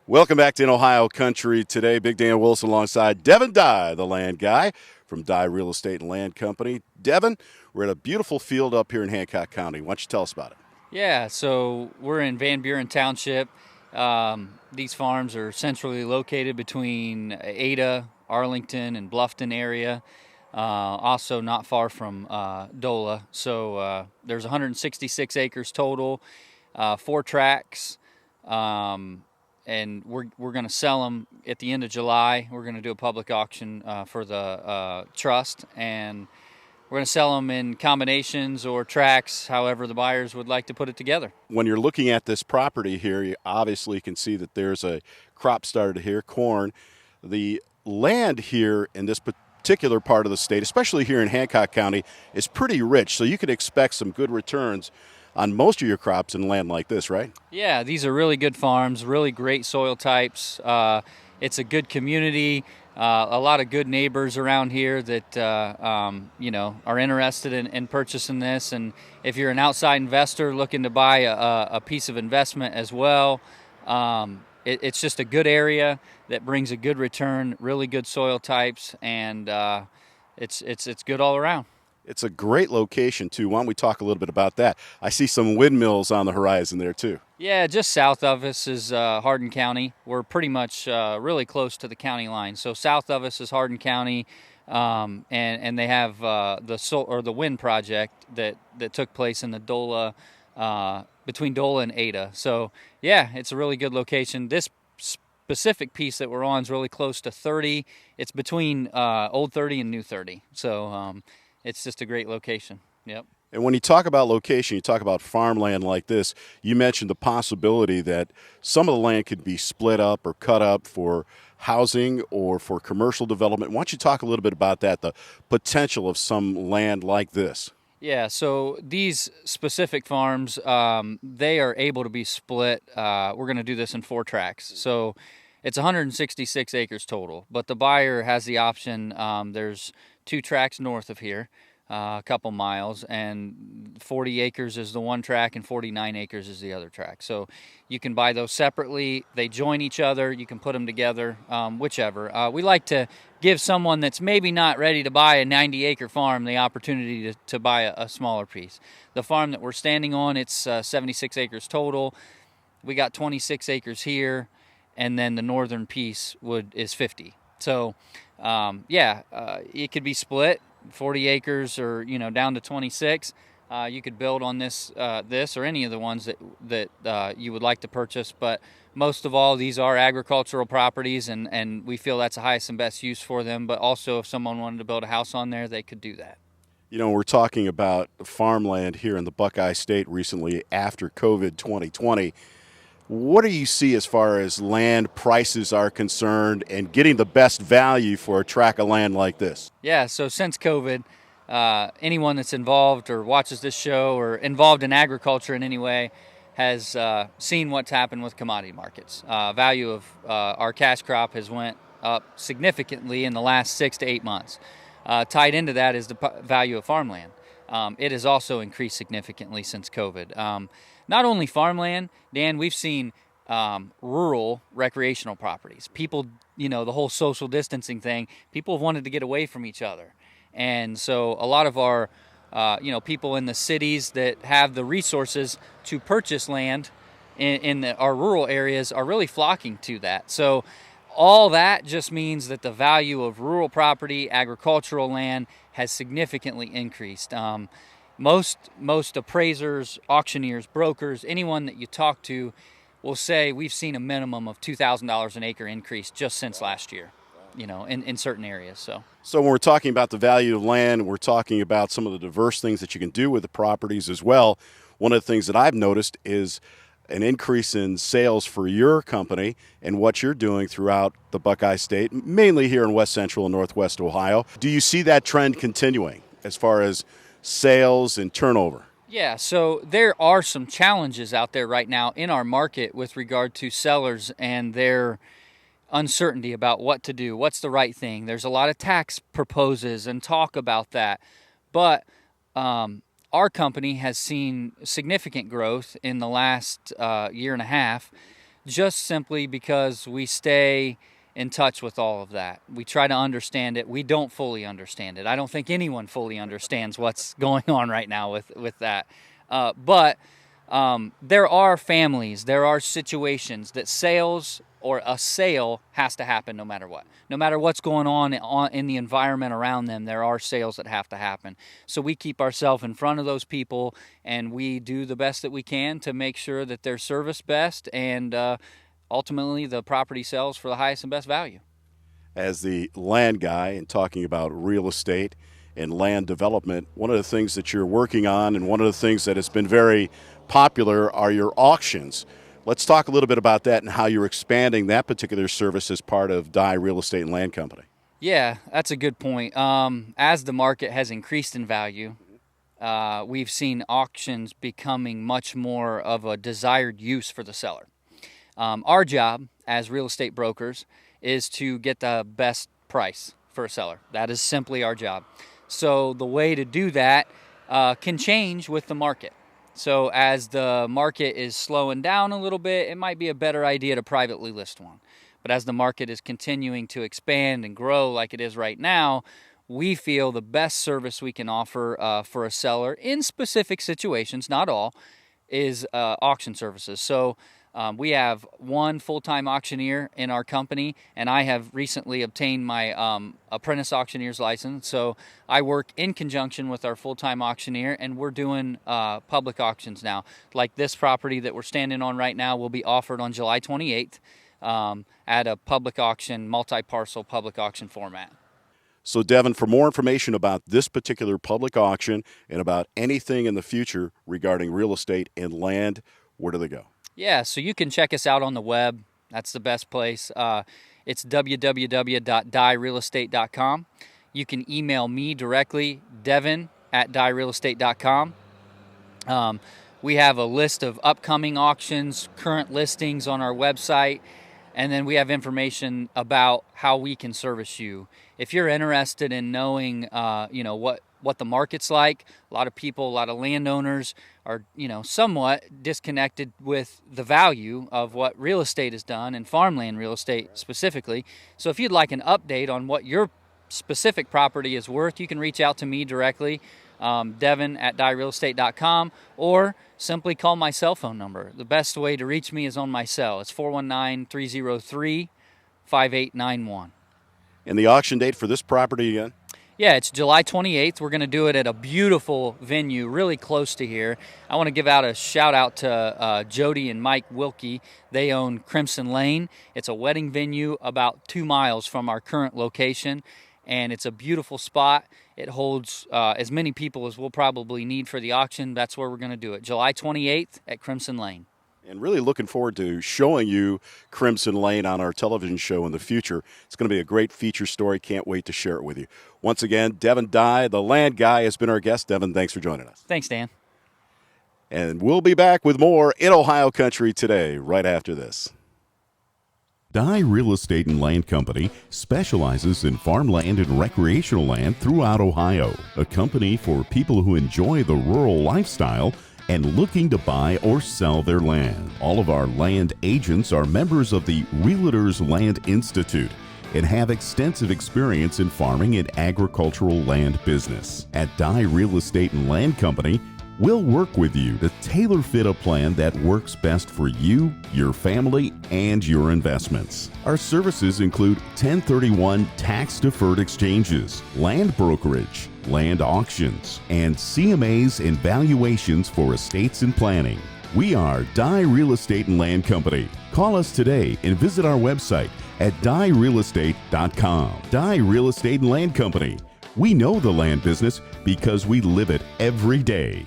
Welcome back to In Ohio Country today. Big Dan Wilson alongside Devin Dye, the land guy from Dye Real Estate and Land Company. Devin, we're at a beautiful field up here in Hancock County. Why don't you tell us about it? Yeah, so we're in Van Buren Township. These farms are centrally located between Ada, Arlington, and Bluffton area. Also not far from Dola. So there's 166 acres total, 4 tracks, and we're going to sell them at the end of July. We're going to do a public auction for the trust, and we're going to sell them in combinations or tracks, however the buyers would like to put it together. When you're looking at this property here, you obviously can see that there's a crop started here, corn. The land here in this particular part of the state, especially here in Hancock County, is pretty rich, so you could expect some good returns on most of your crops in land like this, right? Yeah, these are really good farms, really great soil types. It's a good community, a lot of good neighbors around here that are interested in purchasing this. And if you're an outside investor looking to buy a piece of investment as well, it's just a good area that brings a good return, really good soil types, and it's good all around. It's a great location, too. Why don't we talk a little bit about that? I see some windmills on the horizon there, too. Yeah, just south of us is Hardin County. We're pretty much really close to the county line. So south of us is Hardin County, and they have the wind project that took place in the Dola, between Dola and Ada. So yeah, it's a really good location. This specific piece that we're on is really close to 30. It's between Old 30 and New 30. So it's just a great location. Yep. And when you talk about location, you talk about farmland like this, you mentioned the possibility that some of the land could be split up or cut up for housing or for commercial development. Why don't you talk a little bit about that, the potential of some land like this? Yeah, so these specific farms, they are able to be split. We're going to do this in 4 tracks. So it's 166 acres total, but the buyer has the option. There's 2 tracks north of here, a couple miles, and 40 acres is the one track and 49 acres is the other track. So you can buy those separately. They join each other. You can put them together, whichever. We like to give someone that's maybe not ready to buy a 90-acre farm the opportunity to buy a smaller piece. The farm that we're standing on, it's 76 acres total. We got 26 acres here, and then the northern piece is 50. So it could be split 40 acres or down to 26. You could build on this or any of the ones that you would like to purchase, but most of all, these are agricultural properties, and we feel that's the highest and best use for them. But also, if someone wanted to build a house on there, they could do that. We're talking about farmland here in the Buckeye State recently after COVID 2020. What do you see as far as land prices are concerned and getting the best value for a tract of land like this? Yeah, so since COVID, anyone that's involved or watches this show or involved in agriculture in any way has seen what's happened with commodity markets. Value of our cash crop has went up significantly in the last 6 to 8 months. Tied into that is the value of farmland. It has also increased significantly since COVID. Not only farmland, Dan, we've seen rural recreational properties. People, the whole social distancing thing, people have wanted to get away from each other. And so a lot of our, people in the cities that have the resources to purchase land in our rural areas are really flocking to that. So all that just means that the value of rural property, agricultural land, has significantly increased. Most appraisers, auctioneers, brokers, anyone that you talk to will say we've seen a minimum of $2,000 an acre increase just since last year, in certain areas. So when we're talking about the value of land, we're talking about some of the diverse things that you can do with the properties as well. One of the things that I've noticed is an increase in sales for your company and what you're doing throughout the Buckeye State, mainly here in West Central and Northwest Ohio. Do you see that trend continuing as far as sales and turnover? Yeah, so there are some challenges out there right now in our market with regard to sellers and their uncertainty about what to do, what's the right thing. There's a lot of tax proposals and talk about that. But our company has seen significant growth in the last year and a half. just simply because we stay in touch with all of that. We try to understand it. We don't fully understand it. I don't think anyone fully understands what's going on right now with that. But there are families, there are situations that sales or a sale has to happen no matter what. No matter what's going on in the environment around them, there are sales that have to happen. So we keep ourselves in front of those people, and we do the best that we can to make sure that they're serviced best, and ultimately the property sells for the highest and best value. As the land guy and talking about real estate and land development, one of the things that you're working on and one of the things that has been very popular are your auctions. Let's talk a little bit about that and how you're expanding that particular service as part of Dye Real Estate and Land Company. Yeah, that's a good point. As the market has increased in value, we've seen auctions becoming much more of a desired use for the seller. Our job as real estate brokers is to get the best price for a seller. That is simply our job. So the way to do that can change with the market. So as the market is slowing down a little bit, it might be a better idea to privately list one. But as the market is continuing to expand and grow like it is right now, we feel the best service we can offer for a seller in specific situations, not all, is auction services. So we have one full-time auctioneer in our company, and I have recently obtained my apprentice auctioneer's license. So I work in conjunction with our full-time auctioneer, and we're doing public auctions now. Like this property that we're standing on right now will be offered on July 28th at a public auction, multi-parcel public auction format. So Devin, for more information about this particular public auction and about anything in the future regarding real estate and land, where do they go? Yeah, so you can check us out on the web. That's the best place. It's www.dyerealestate.com. You can email me directly, devin@dyerealestate.com. We have a list of upcoming auctions, current listings on our website, and then we have information about how we can service you. If you're interested in knowing, what the market's like, a lot of people, a lot of landowners are, somewhat disconnected with the value of what real estate has done, and farmland real estate specifically. So if you'd like an update on what your specific property is worth, you can reach out to me directly, devin@dyerealestate.com, or simply call my cell phone number. The best way to reach me is on my cell. It's 419-303-5891. And the auction date for this property again? Yeah, it's July 28th. We're going to do it at a beautiful venue really close to here. I want to give out a shout out to Jody and Mike Wilkie. They own Crimson Lane. It's a wedding venue about 2 miles from our current location, and it's a beautiful spot. It holds as many people as we'll probably need for the auction. That's where we're going to do it, July 28th at Crimson Lane. And really looking forward to showing you Crimson Lane on our television show in the future. It's going to be a great feature story. Can't wait to share it with you. Once again, Devin Dye, the land guy, has been our guest. Devin, thanks for joining us. Thanks, Dan. And we'll be back with more in Ohio Country today, right after this. Dye Real Estate and Land Company specializes in farmland and recreational land throughout Ohio. A company for people who enjoy the rural lifestyle and looking to buy or sell their land. All of our land agents are members of the Realtors Land Institute and have extensive experience in farming and agricultural land business. At Dye Real Estate and Land Company, we'll work with you to tailor fit a plan that works best for you, your family, and your investments. Our services include 1031 tax-deferred exchanges, land brokerage, land auctions, and CMAs and valuations for estates and planning. We are Dye Real Estate and Land Company. Call us today and visit our website at dyerealestate.com. Dye Real Estate and Land Company. We know the land business because we live it every day.